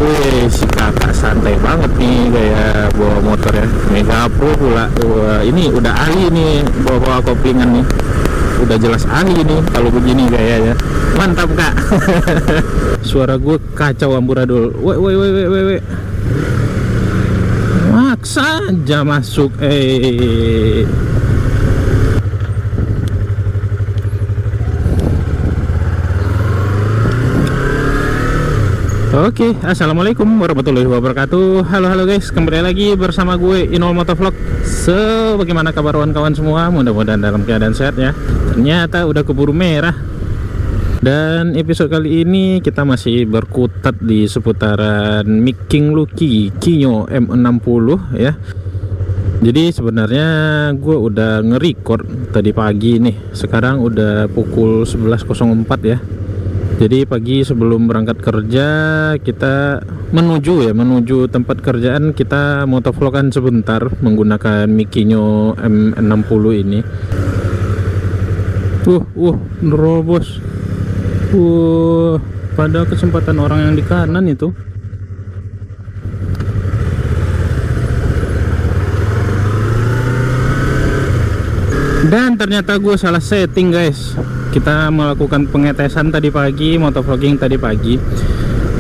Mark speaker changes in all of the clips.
Speaker 1: Wih, si kakak santai banget nih gaya bawa motor ya. Mega Pro pula. Wah, ini udah ahli nih bawa koplingan nih. Udah jelas ahli nih kalau begini gayanya. Mantap kak. Suara gue kacau amburadul. Woi. Maksa aja masuk. Oke, assalamualaikum warahmatullahi wabarakatuh. Halo guys, kembali lagi bersama gue Inol Motovlog. Bagaimana kabar kawan-kawan semua? Mudah-mudahan dalam keadaan sehat ya. Ternyata udah keburu merah. Dan episode kali ini kita masih berkutat di seputaran Miking Lucky Kinyo M60 ya. Jadi sebenarnya gue udah nge-record tadi pagi nih. Sekarang udah pukul 11.04 ya. Jadi pagi sebelum berangkat kerja kita menuju tempat kerjaan, kita motovlogan sebentar menggunakan Mikinyo M60 ini. Nerobos. Pada kesempatan orang yang di kanan itu. Dan ternyata gue salah setting guys. Kita melakukan pengetesan tadi pagi, motovlogging tadi pagi.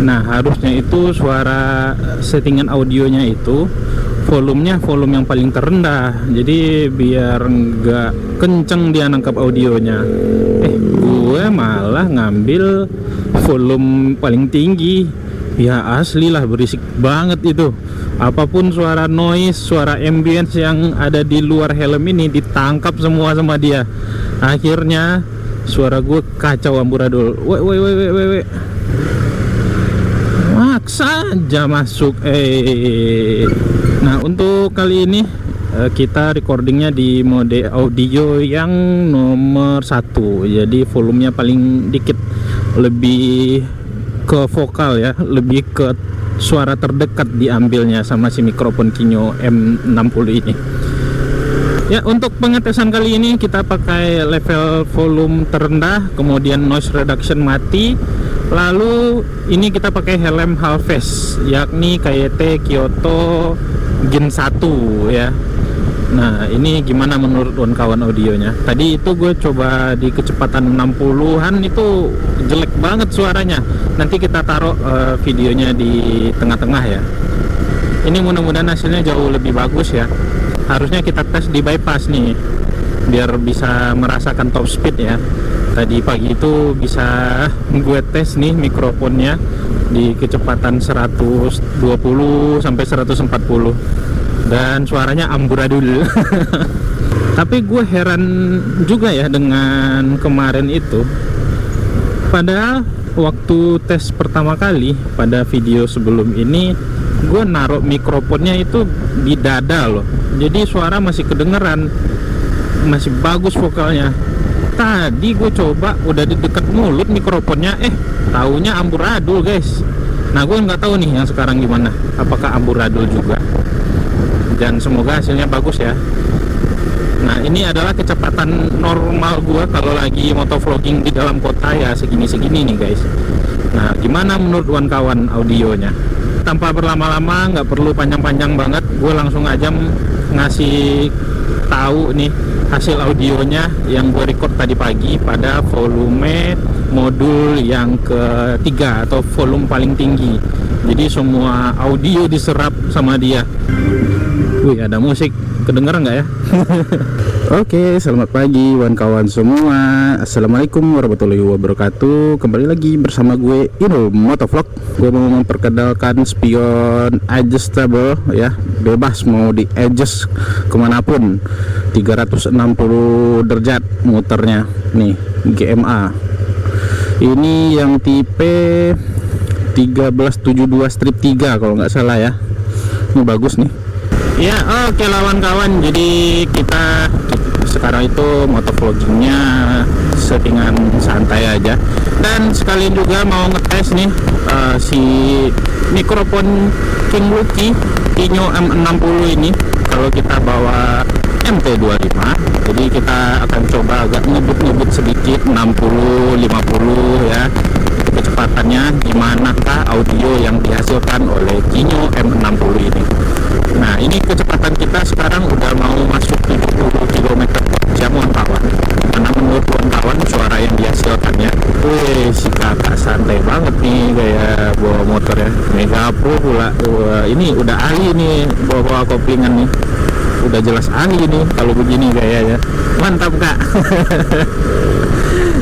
Speaker 1: Nah harusnya itu suara settingan audionya itu volumenya volume yang paling terendah. Jadi biar nggak kenceng dia nangkap audionya. Gue malah ngambil volume paling tinggi. Ya asli lah, berisik banget itu. Apapun suara noise, suara ambience yang ada di luar helm ini ditangkap semua sama dia. Akhirnya suara gue kacau amburadul. Woi. Maksa aja masuk. Nah untuk kali ini kita recordingnya di mode audio yang nomor 1. Jadi volumenya paling dikit, lebih ke vokal ya, lebih ke suara terdekat diambilnya sama si mikrofon Kinyo M60 ini. Ya, untuk pengetesan kali ini kita pakai level volume terendah, kemudian noise reduction mati. Lalu ini kita pakai helm half face, yakni KYT Kyoto Gen 1 ya. Nah, ini gimana menurut kawan audionya? Tadi itu gue coba di kecepatan 60-an itu jelek banget suaranya. Nanti kita taruh videonya di tengah-tengah ya. Ini mudah-mudahan hasilnya jauh lebih bagus ya. Harusnya kita tes di bypass nih biar bisa merasakan top speed ya. Tadi pagi itu bisa gue tes nih mikrofonnya di kecepatan 120 sampai 140 dan suaranya amburadul. Tapi gue heran juga ya dengan kemarin itu. Padahal waktu tes pertama kali pada video sebelum ini gue naruh mikrofonnya itu di dada loh. Jadi suara masih kedengeran, masih bagus vokalnya. Tadi gue coba udah di dekat mulut mikrofonnya, taunya amburadul guys. Nah gue nggak tahu nih yang sekarang gimana, apakah amburadul juga. Dan semoga hasilnya bagus ya. Nah ini adalah kecepatan normal gue kalau lagi motovlogging di dalam kota ya, segini-segini nih guys. Nah gimana menurut kawan-kawan audionya? Tanpa berlama-lama, nggak perlu panjang-panjang banget, gue langsung aja ngasih tahu nih hasil audionya yang gue record tadi pagi pada volume modul yang ketiga atau volume paling tinggi. Jadi semua audio diserap sama dia. Wih, ada musik, kedengeran nggak ya? Oke, selamat pagi kawan-kawan semua. Assalamualaikum warahmatullahi wabarakatuh. Kembali lagi bersama gue Inol Motovlog. Gue mau memperkenalkan spion adjustable ya, bebas mau di adjust kemanapun. 360 derajat muternya nih, GMA. Ini yang tipe 1372 strip 3 kalau nggak salah ya. Ini bagus nih. Ya, oke kawan-kawan. Jadi kita sekarang itu motovloggingnya settingan santai aja. Dan sekalian juga mau ngetes nih si mikrofon King Lucky Kinyo M60 ini. Kalau kita bawa MT25, jadi kita akan coba agak ngebut sedikit 60-50 ya. kecepatannya, gimanakah audio yang dihasilkan oleh Kinyo M60 ini. Nah, ini kecepatan kita sekarang udah mau masuk 70 km per jam kawan. Karena menurut kawan suara yang dihasilkannya, si kakak santai banget nih kayak bawa motor ya. Mega Pro pula. Ini udah ahli nih bawa koplingan nih. Udah jelas ahli nih kalau begini kayaknya. Mantap kak.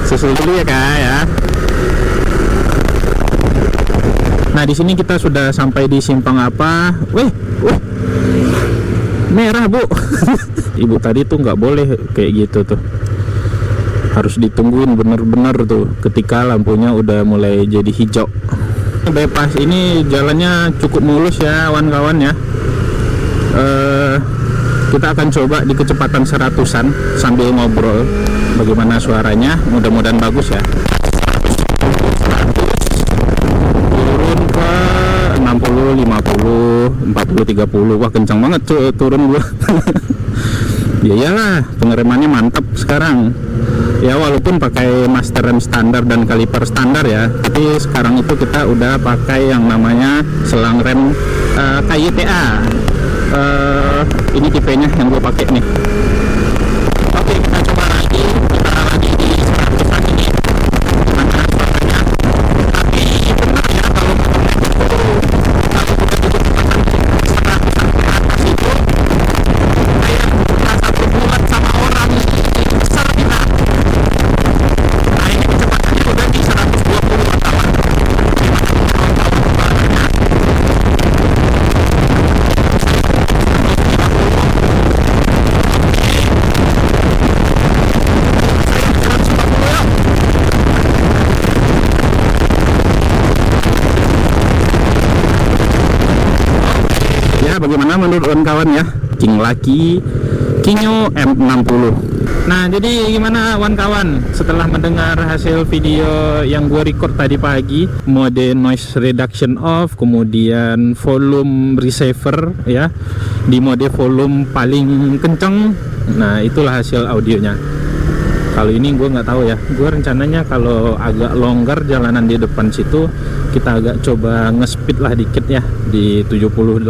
Speaker 1: Susul dulu ya kak ya. Nah, di sini kita sudah sampai di simpang apa? Wih, merah bu. Ibu tadi tuh nggak boleh kayak gitu tuh, harus ditungguin bener-bener tuh ketika lampunya udah mulai jadi hijau. Bypass ini jalannya cukup mulus ya kawan-kawan ya. Kita akan coba di kecepatan 100-an sambil ngobrol bagaimana suaranya, mudah-mudahan bagus ya. Turun ke 60, 50, 40, 30. Wah kencang banget tuh turun gua. Ya iyalah, pengeremannya mantap sekarang. Ya walaupun pakai master rem standar dan kaliper standar ya, tapi sekarang itu kita udah pakai yang namanya selang rem KYTA. Ini tipenya yang gue pakai nih. Oke, kita coba lagi. Kita lagi di 100-an ini. Gimana suaranya? Tapi benar ya kalau bagaimana menurut kawan-kawan ya, King Lucky Kinyo M60. Nah jadi gimana kawan-kawan setelah mendengar hasil video yang gue record tadi pagi, mode noise reduction off, kemudian volume receiver ya di mode volume paling kenceng. Nah itulah hasil audionya. Kalau ini gue nggak tahu ya, gue rencananya kalau agak longgar jalanan di depan situ kita agak coba nge-speed lah dikit ya di 70-80.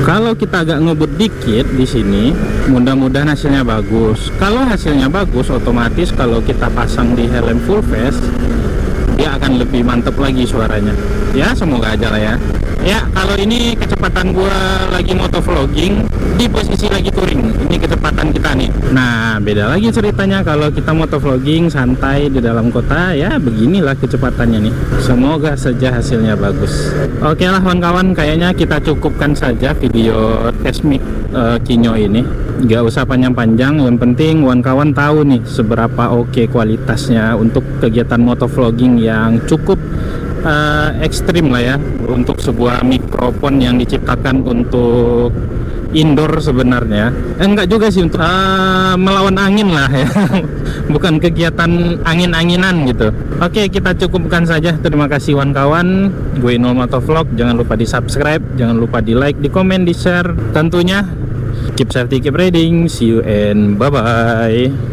Speaker 1: Kalau kita agak ngebut dikit di sini, mudah-mudahan hasilnya bagus. Kalau hasilnya bagus, otomatis kalau kita pasang di helm full face, dia akan lebih mantep lagi suaranya. Ya semoga aja lah ya. Ya kalau ini kecepatan gua lagi motovlogging di posisi lagi touring, ini kecepatan kita nih. Nah beda lagi ceritanya kalau kita motovlogging santai di dalam kota, ya beginilah kecepatannya nih. Semoga saja hasilnya bagus. Oke lah kawan-kawan, kayaknya kita cukupkan saja video test mic Kinyo ini. Gak usah panjang-panjang, yang penting kawan-kawan tahu nih seberapa oke kualitasnya untuk kegiatan motovlogging yang cukup ekstrim lah ya, untuk sebuah mikrofon yang diciptakan untuk indoor sebenarnya. Enggak juga sih, untuk melawan angin lah ya. Bukan kegiatan angin-anginan gitu. Oke, kita cukupkan saja. Terima kasih kawan-kawan. Gue Inul Motovlog. Jangan lupa di subscribe, jangan lupa di like, di komen, di share tentunya. Keep safety, keep riding. See you and bye bye.